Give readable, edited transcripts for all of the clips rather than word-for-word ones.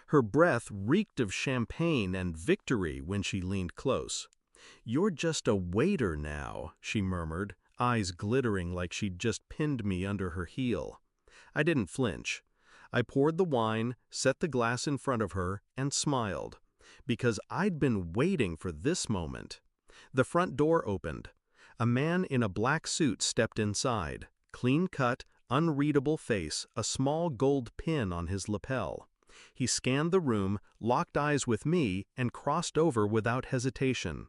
Her breath reeked of champagne and victory when she leaned close. "You're just a waiter now," she murmured, eyes glittering like she'd just pinned me under her heel. I didn't flinch. I poured the wine, set the glass in front of her, and smiled, because I'd been waiting for this moment. The front door opened. A man in a black suit stepped inside, clean-cut, unreadable face, a small gold pin on his lapel. He scanned the room, locked eyes with me, and crossed over without hesitation.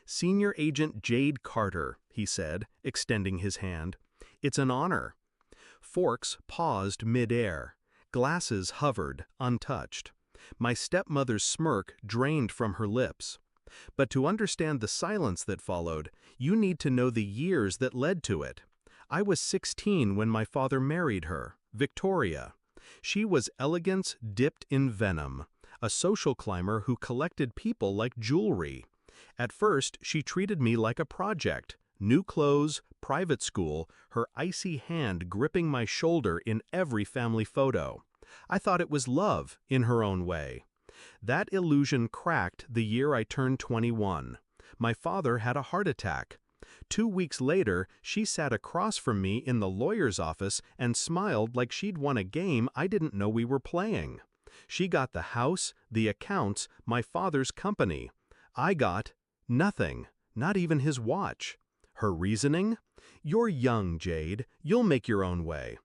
"Senior Agent Jade Carter," he said, extending his hand. "It's an honor." Forks paused mid-air. Glasses hovered, untouched. My stepmother's smirk drained from her lips. But to understand the silence that followed, you need to know the years that led to it. I was 16 when my father married her, Victoria. She was elegance dipped in venom, a social climber who collected people like jewelry. At first, she treated me like a project. New clothes, private school, her icy hand gripping my shoulder in every family photo. I thought it was love, in her own way. That illusion cracked the year I turned 21. My father had a heart attack. 2 weeks later, she sat across from me in the lawyer's office and smiled like she'd won a game I didn't know we were playing. She got the house, the accounts, my father's company. I got nothing, not even his watch. Her reasoning? "You're young, Jade. You'll make your own way."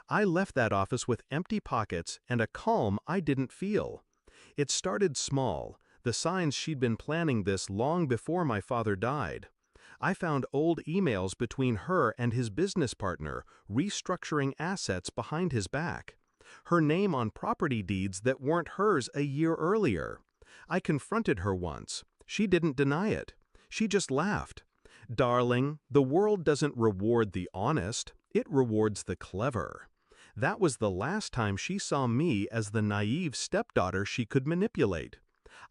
I left that office with empty pockets and a calm I didn't feel. It started small, the signs she'd been planning this long before my father died. I found old emails between her and his business partner, restructuring assets behind his back. Her name on property deeds that weren't hers a year earlier. I confronted her once. She didn't deny it. She just laughed. "Darling, the world doesn't reward the honest, it rewards the clever." That was the last time she saw me as the naive stepdaughter she could manipulate.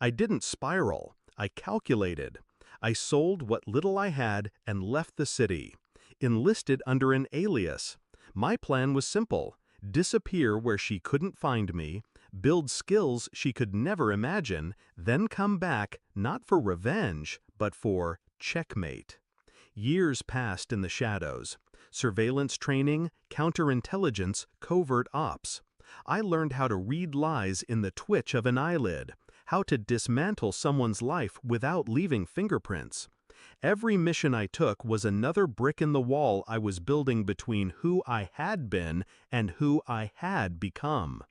I didn't spiral. I calculated. I sold what little I had and left the city. Enlisted under an alias. My plan was simple: disappear where she couldn't find me, build skills she could never imagine, then come back, not for revenge, but for checkmate. Years passed in the shadows. Surveillance training, counterintelligence, covert ops. I learned how to read lies in the twitch of an eyelid, how to dismantle someone's life without leaving fingerprints. Every mission I took was another brick in the wall I was building between who I had been and who I had become.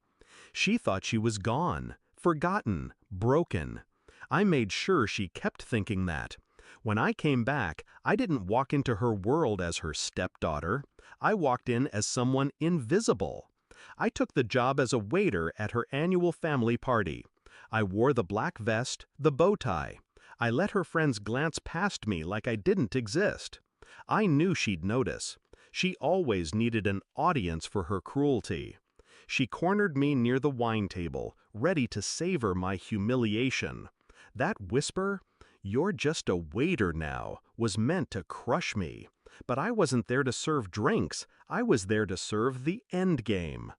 She thought she was gone, forgotten, broken. I made sure she kept thinking that. When I came back, I didn't walk into her world as her stepdaughter. I walked in as someone invisible. I took the job as a waiter at her annual family party. I wore the black vest, the bow tie. I let her friends glance past me like I didn't exist. I knew she'd notice. She always needed an audience for her cruelty. She cornered me near the wine table, ready to savor my humiliation. That whisper, "You're just a waiter now," was meant to crush me. But I wasn't there to serve drinks. I was there to serve the end game.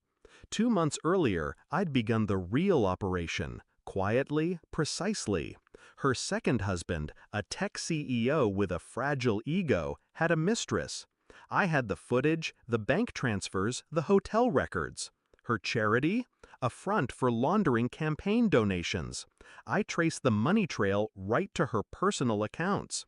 2 months earlier, I'd begun the real operation, quietly, precisely. Her second husband, a tech CEO with a fragile ego, had a mistress. I had the footage, the bank transfers, the hotel records. Her charity? A front for laundering campaign donations. I traced the money trail right to her personal accounts.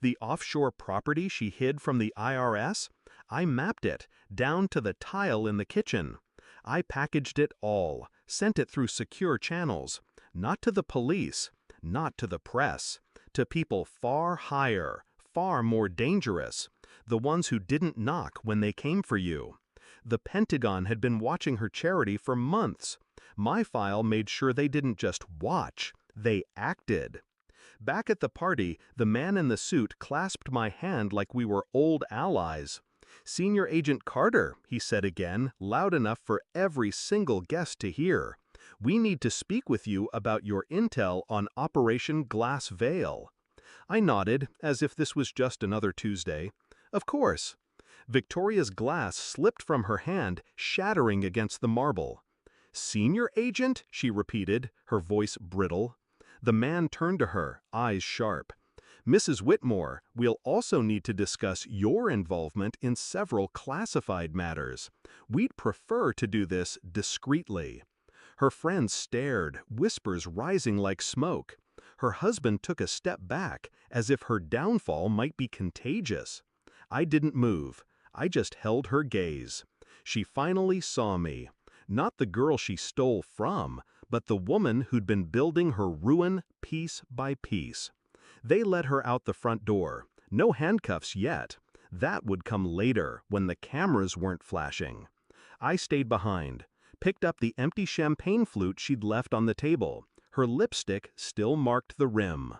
The offshore property she hid from the IRS? I mapped it, down to the tile in the kitchen. I packaged it all, sent it through secure channels. Not to the police, not to the press, to people far higher, far more dangerous, the ones who didn't knock when they came for you. The Pentagon had been watching her charity for months. My file made sure they didn't just watch, they acted. Back at the party, the man in the suit clasped my hand like we were old allies. "Senior Agent Carter," he said again, loud enough for every single guest to hear. "We need to speak with you about your intel on Operation Glass Veil." I nodded, as if this was just another Tuesday. Of course. Victoria's glass slipped from her hand, shattering against the marble. Senior agent? She repeated, her voice brittle. The man turned to her, eyes sharp. Mrs. Whitmore, we'll also need to discuss your involvement in several classified matters. We'd prefer to do this discreetly. Her friend stared, whispers rising like smoke. Her husband took a step back, as if her downfall might be contagious. I didn't move. I just held her gaze. She finally saw me. Not the girl she stole from, but the woman who'd been building her ruin piece by piece. They let her out the front door. No handcuffs yet. That would come later, when the cameras weren't flashing. I stayed behind, picked up the empty champagne flute she'd left on the table. Her lipstick still marked the rim.